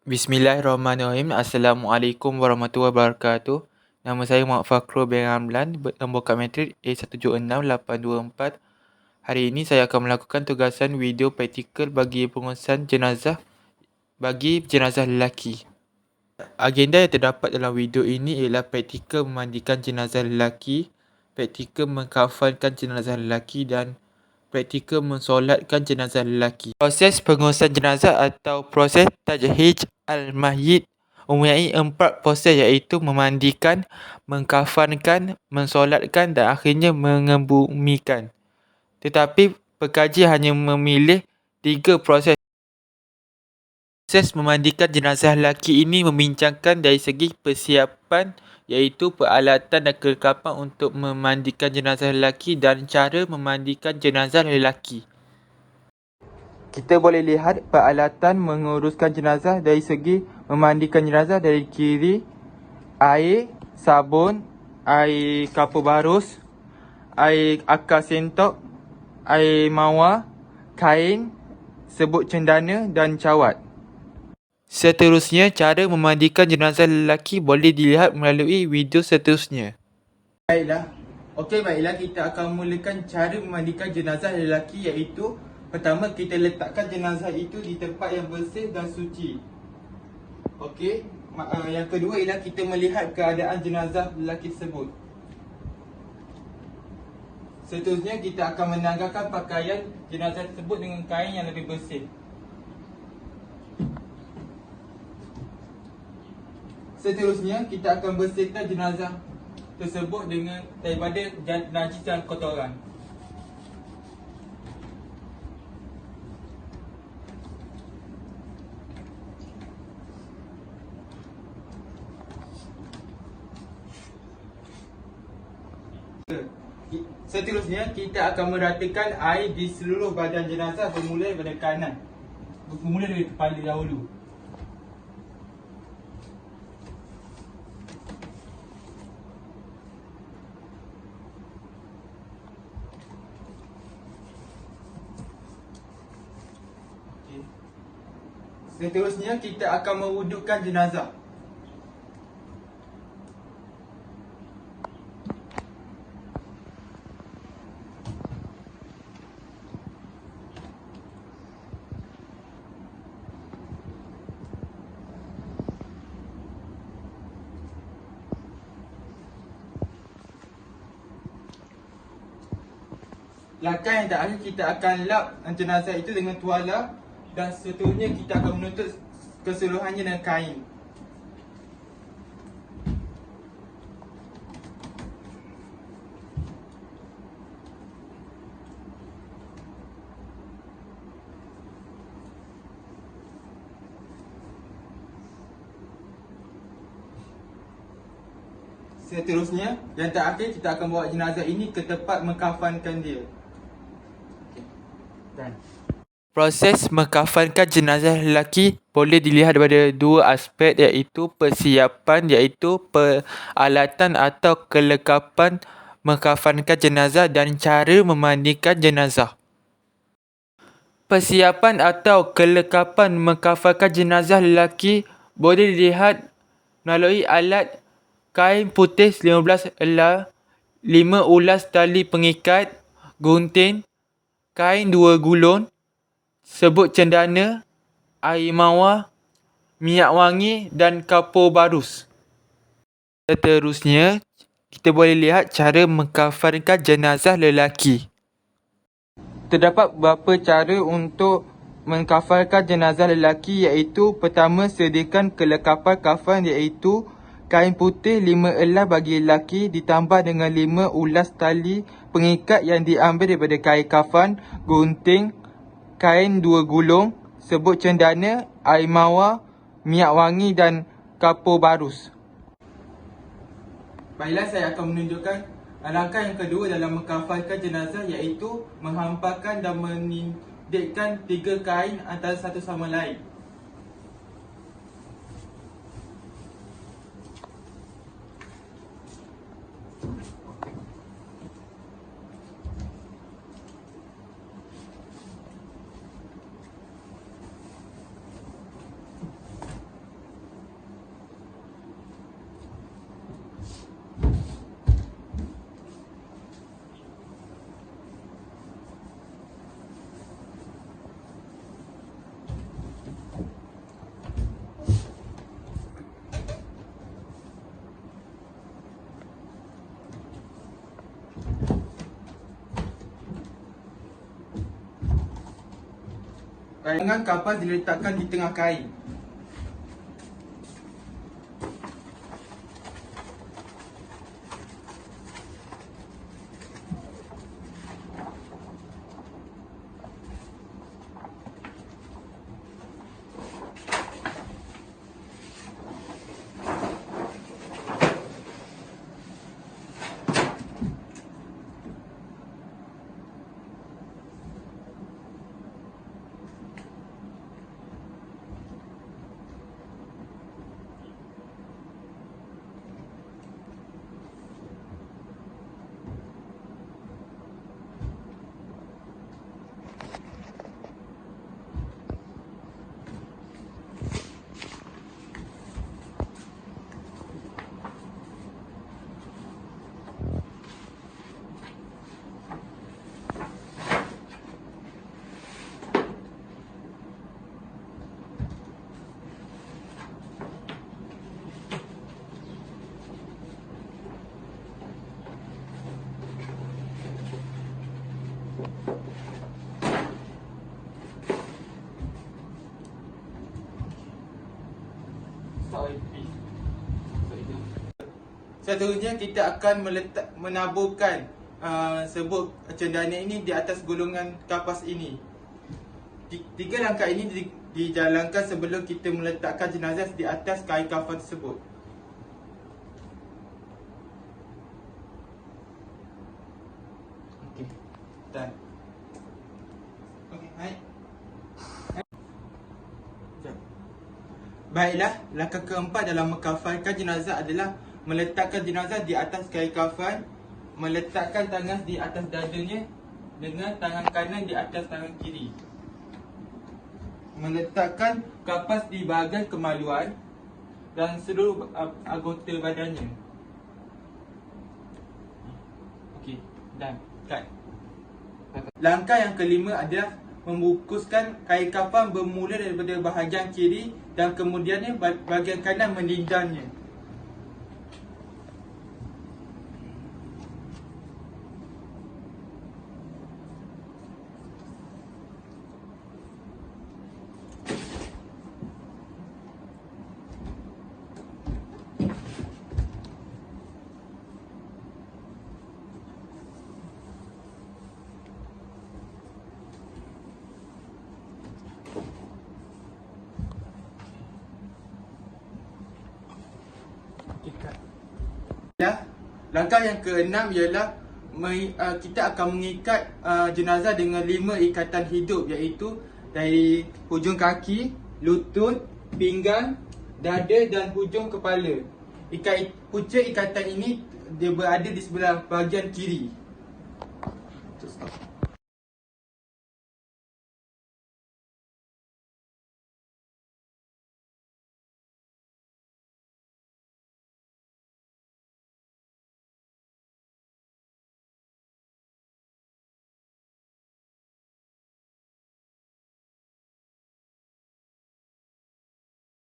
Bismillahirrahmanirrahim. Assalamualaikum warahmatullahi wabarakatuh. Nama saya Muhammad Fakhrul bin Ramlan, nombor kad matrik A176-824. Hari ini saya akan melakukan tugasan video praktikal bagi pengurusan jenazah bagi jenazah lelaki. Agenda yang terdapat dalam video ini ialah praktikal memandikan jenazah lelaki, praktikal mengkafankan jenazah lelaki dan praktikal mensolatkan jenazah lelaki. Proses pengurusan jenazah atau proses tajhij al-mayyit mempunyai 4 proses, iaitu memandikan, mengkafankan, mensolatkan dan akhirnya mengebumikan. Tetapi pekaji hanya memilih 3 proses. Proses memandikan jenazah lelaki ini membincangkan dari segi persiapan, iaitu peralatan dan kelengkapan untuk memandikan jenazah lelaki dan cara memandikan jenazah lelaki. Kita boleh lihat peralatan menguruskan jenazah dari segi memandikan jenazah. Dari kiri, air, sabun, air kapur barus, air akar sentok, air mawar, kain, sebut cendana dan cawat. Seterusnya, cara memandikan jenazah lelaki boleh dilihat melalui video seterusnya. Baiklah, kita akan mulakan cara memandikan jenazah lelaki, iaitu pertama kita letakkan jenazah itu di tempat yang bersih dan suci. Yang kedua ialah kita melihat keadaan jenazah lelaki tersebut. Seterusnya kita akan menanggalkan pakaian jenazah tersebut dengan kain yang lebih bersih. Seterusnya kita akan bersihkan jenazah tersebut daripada najis dan kotoran. Seterusnya kita akan meratakan air di seluruh badan jenazah bermula daripada kanan. Bermula dari kepala dahulu. Seterusnya kita akan mewudukkan jenazah. Langkah yang terakhir, kita akan lap jenazah itu dengan tuala dan seterusnya kita akan menutup keseluruhannya dengan kain. Seterusnya, yang terakhir kita akan bawa jenazah ini ke tempat mengkafankan dia. Proses mengkafankan jenazah lelaki boleh dilihat daripada 2 aspek, iaitu persiapan, iaitu peralatan atau kelengkapan mengkafankan jenazah, dan cara memandikan jenazah. Persiapan atau kelengkapan mengkafankan jenazah lelaki boleh dilihat melalui alat kain putih 15 elar, 5 ulas tali pengikat, gunting, kain 2 gulung, sebut cendana, air mawar, minyak wangi dan kapur barus. Seterusnya, kita boleh lihat cara mengkafankan jenazah lelaki. Terdapat beberapa cara untuk mengkafankan jenazah lelaki, iaitu pertama, sediakan kelengkapan kafan, iaitu kain putih 5 elar bagi lelaki ditambah dengan 5 ulas tali pengikat yang diambil daripada kain kafan, gunting, kain 2 gulung, sebut cendana, air mawar, minyak wangi dan kapur barus. Baiklah, saya akan menunjukkan langkah yang kedua dalam mengkafankan jenazah, iaitu menghampakan dan menindikkan 3 kain antara satu sama lain. Tangan kapas diletakkan di tengah kain. Seterusnya kita akan menaburkan serbuk cendana ini di atas golongan kapas ini. Tiga langkah ini dijalankan sebelum kita meletakkan jenazah di atas kain kafan tersebut. Okey, done. Okey, baik. Baiklah, langkah keempat dalam mengkafankan jenazah adalah meletakkan jenazah di atas kain kafan, meletakkan tangan di atas dadanya dengan tangan kanan di atas tangan kiri. Meletakkan kapas di bahagian kemaluan dan seluruh anggota badannya. Okey, dah. Cut. Langkah yang kelima adalah membungkuskan kain kafan bermula daripada bahagian kiri dan kemudiannya bahagian kanan melindangnya. Langkah yang keenam ialah kita akan mengikat jenazah dengan 5 ikatan hidup, iaitu dari hujung kaki, lutut, pinggang, dada dan hujung kepala. Punca ikatan ini dia berada di sebelah bahagian kiri.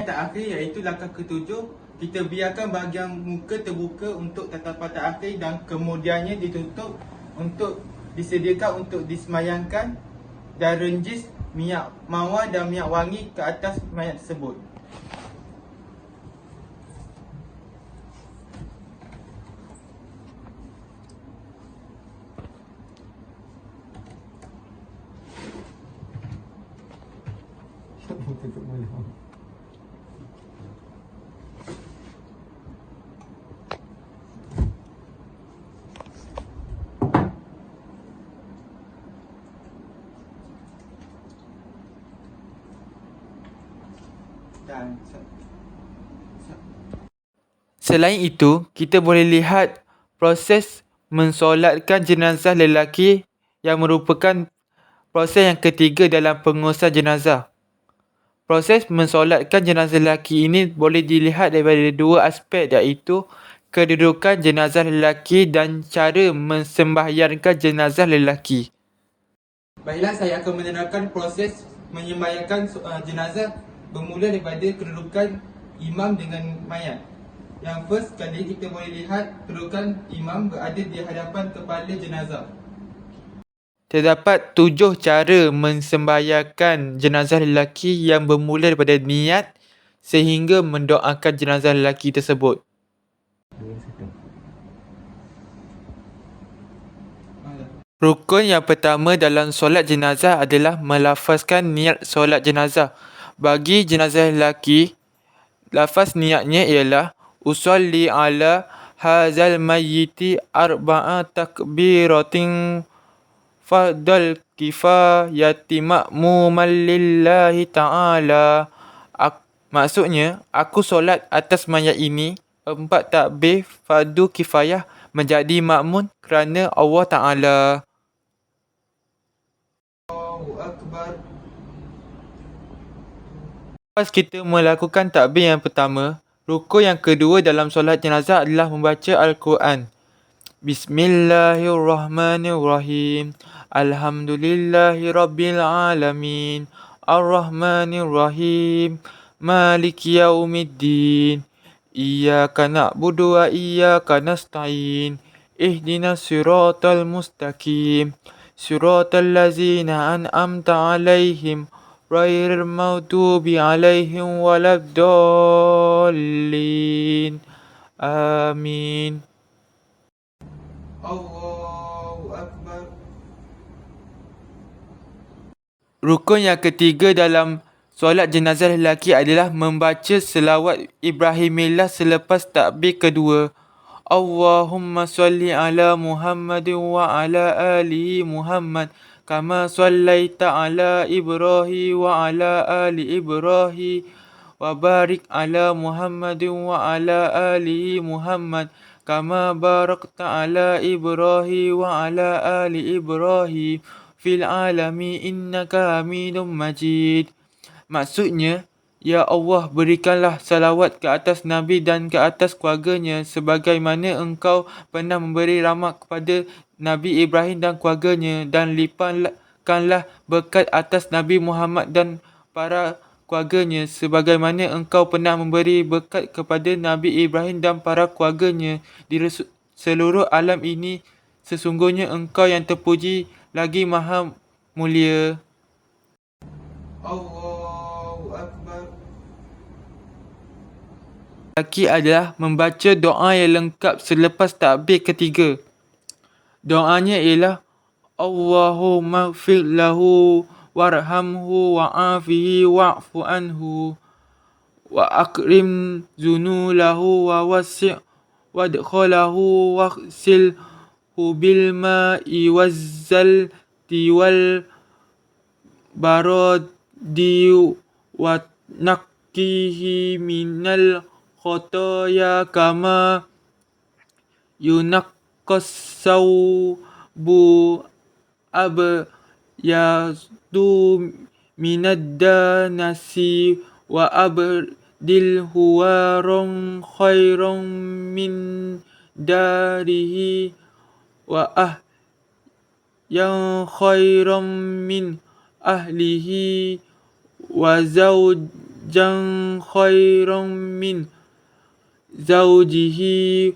Terakhir iaitu langkah ketujuh, kita biarkan bahagian muka terbuka untuk tatapan terakhir dan kemudiannya ditutup untuk disediakan untuk disemayangkan dan renjis minyak mawar dan minyak wangi ke atas mayat tersebut. Selain itu, kita boleh lihat proses mensolatkan jenazah lelaki yang merupakan proses yang ketiga dalam pengurusan jenazah. Proses mensolatkan jenazah lelaki ini boleh dilihat daripada dua aspek, iaitu kedudukan jenazah lelaki dan cara mensembahyangkan jenazah lelaki. Baiklah, saya akan menerangkan proses menyembahyangkan jenazah bermula daripada kedudukan imam dengan mayat. Yang first kali kita boleh lihat kedudukan imam berada di hadapan kepala jenazah. Terdapat 7 cara mensembahyangkan jenazah lelaki yang bermula daripada niat sehingga mendoakan jenazah lelaki tersebut. Rukun yang pertama dalam solat jenazah adalah melafazkan niat solat jenazah. Bagi jenazah lelaki, lafaz niatnya ialah usolli ala hazal mayyiti arba'a takbiratin fardal kifayati ma'muman lillahi ta'ala. Maksudnya, aku solat atas mayat ini 4 takbir fardu kifayah menjadi makmun kerana Allah Ta'ala. Lepas kita melakukan takbir yang pertama, rukun yang kedua dalam solat jenazah adalah membaca Al-Quran. Bismillahirrahmanirrahim. Alhamdulillahirrabbilalamin. Ar-Rahmanirrahim. Maliki yaumiddin. Iyyaka na'budu wa iyyaka nasta'in. Ihdinas siratal mustaqim. Siratal ladzina an'amta 'alaihim ghairil maghdubi 'alaihim waladdallin. Amin. Allahu Akbar. Rukun yang ketiga dalam solat jenazah lelaki adalah membaca selawat Ibrahimiyah selepas takbir kedua. Allahumma salli ala Muhammadin wa ala ali Muhammad kama sallaita ala Ibrahim wa ala ali Ibrahim wa barik ala Muhammadin wa ala ali Muhammad kama barakta ala Ibrahim wa ala ali Ibrahim fil alami innaka Hamidum Majid. Maksudnya, Ya Allah, berikanlah salawat ke atas Nabi dan ke atas keluarganya sebagaimana Engkau pernah memberi rahmat kepada Nabi Ibrahim dan keluarganya, dan limpahkanlah berkat atas Nabi Muhammad dan para keluarganya sebagaimana Engkau pernah memberi berkat kepada Nabi Ibrahim dan para keluarganya di seluruh alam ini. Sesungguhnya Engkau yang terpuji lagi Maha Mulia. Allahu Akbar. Laki adalah membaca doa yang lengkap selepas takbir ketiga. Doanya ialah Allahumma ighfir lahu warhamhu wa'afihi wa'fu anhu wa akrim zunulahu wa wasi' wadkhalahu waghsilhu bil ma'i wazzalti wal baradi wa nakkihi minal khotoya kama yunaqqas sawbu abyadu minad danasi wa abdilhu waron khairon min darihi wa yang khairon min ahlihi wa zawjan khairon min zawjihi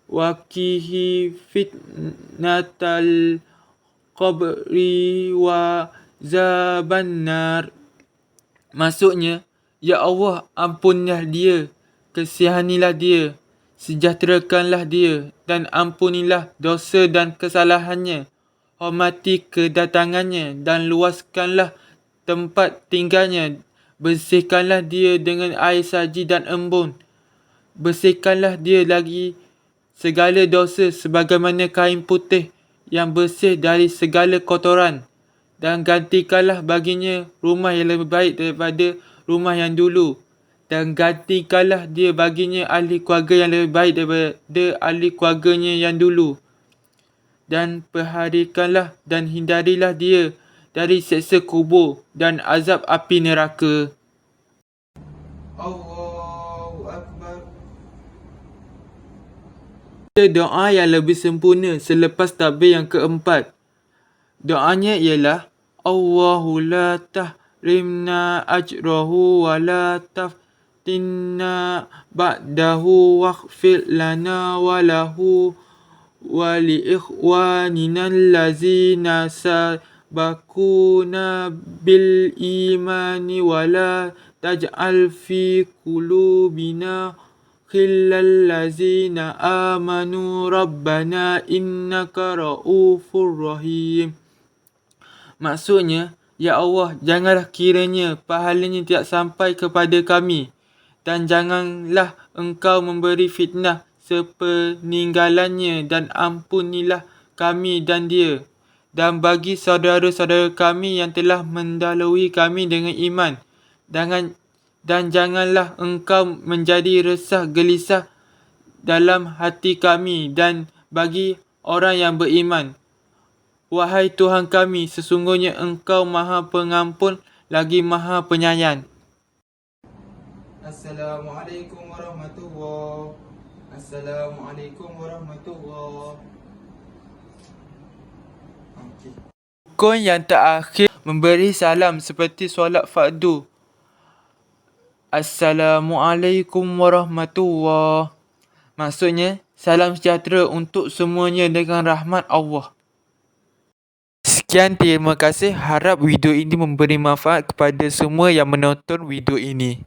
wa kihi fitnatal qabri wa zabannar. Maksudnya, Ya Allah, ampunilah dia, kasihanilah dia, sejahterakanlah dia dan ampunilah dosa dan kesalahannya, hormati kedatangannya dan luaskanlah tempat tinggalnya, bersihkanlah dia dengan air saji dan embun, bersihkanlah dia lagi segala dosa sebagaimana kain putih yang bersih dari segala kotoran, dan gantikanlah baginya rumah yang lebih baik daripada rumah yang dulu, dan gantikanlah dia baginya ahli keluarga yang lebih baik daripada ahli keluarganya yang dulu, dan perhatikanlah dan hindarilah dia dari seksa kubur dan azab api neraka. Allahu Akbar. Doa yang lebih sempurna selepas takbir yang keempat. Doanya ialah Allahu la tahrimna ajrahu wa la taftinna ba'dahu waghfir lana wa lahu ولإخواننا الذين سبقونا بالإيمان ولا تجعل في قلوبنا غلا للذين آمنوا ربنا إنك رؤوف رحيم. Maksudnya, Ya Allah, janganlah kiranya pahalanya tidak sampai kepada kami, dan janganlah Engkau memberi fitnah sepeninggalannya, dan ampunilah kami dan dia. Dan bagi saudara-saudara kami yang telah mendahului kami dengan iman, dan janganlah Engkau menjadi resah gelisah dalam hati kami dan bagi orang yang beriman. Wahai Tuhan kami, sesungguhnya Engkau Maha Pengampun lagi Maha Penyayang. Assalamualaikum warahmatullahi. Assalamualaikum warahmatullahi. Rukun yang terakhir memberi salam seperti solat fardu. Assalamualaikum warahmatullahi. Maksudnya, salam sejahtera untuk semuanya dengan rahmat Allah. Sekian, terima kasih. Harap video ini memberi manfaat kepada semua yang menonton video ini.